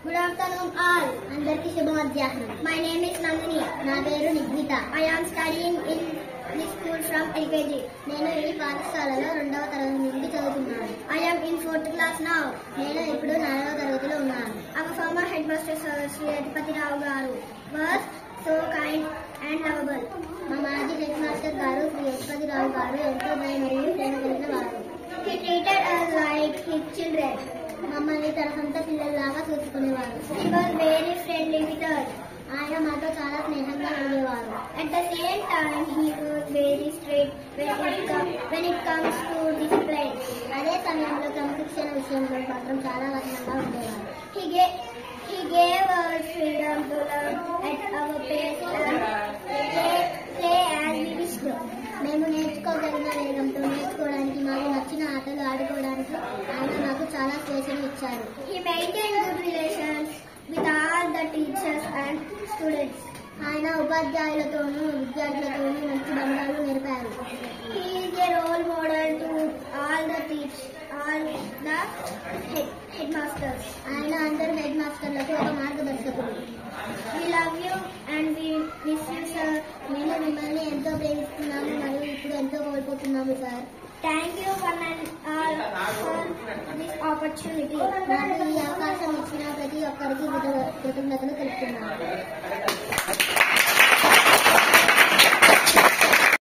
Good afternoon all. అందరికీ శుభ మధ్యాహ్నం. My name is Nandini. నా పేరు నిగ్మిత. I am studying in this school from LKG. నేను ఈ పాఠశాలలో 2వ తరగతి నుండి చదువుతున్నాను. I am in 4th class now. నేను ఇప్పుడు 4వ తరగతిలో ఉన్నాను. Our former headmaster Sir Sri Adipatiravu garu was so kind and lovable. మా మాజీ హెడ్ మాస్టర్ గారు శ్రీ అధిపతిరావు గారు ఎంతో దయ మరియు ప్రేమ కలిగిన వారు. He treated us like his children. మమ్మల్ని తన సొంత పిల్లల్లాగా చూసుకునేవారు. He was very friendly with us. ఆయన మాతో చాలా స్నేహంగా ఉండేవారు. At the same time, he was very strict when it comes to discipline. అదే సమయంలో క్రమశిక్షణ విషయంలో మాత్రం చాలా కఠినంగా ఉండేవారు. He gave us freedom to learn at our pace and play as we wished. మేము నేర్చుకోగలిగిన వేగంతో నేర్చుకోవడానికి మాకు నచ్చిన ఆటలు ఆడుకోవడానికి ఆయన మాకు చాలా స్వేచ్ఛను ఇచ్చారు. He maintained good relations with all the teachers and students. ఆయన ఉపాధ్యాయులతోనూ విద్యార్థులతోనూ మంచి బంధాలు నేర్పారు. He is a role model to all the headmasters. ఆయన అందరు హెడ్ మాస్టర్లకు ఒక మార్గదర్శకుడు. We love you and we miss you, sir. మేము మిమ్మల్ని ఎంతో ప్రేమిస్తున్నాము మరియు ఇప్పుడు ఎంతో కోల్పోతున్నాము sir. Thank you for this opportunity. నాకు ఈ అవకాశం ఇచ్చిన ప్రతి ఒక్కరికి కృతజ్ఞతలు తెలుపుతున్నాను.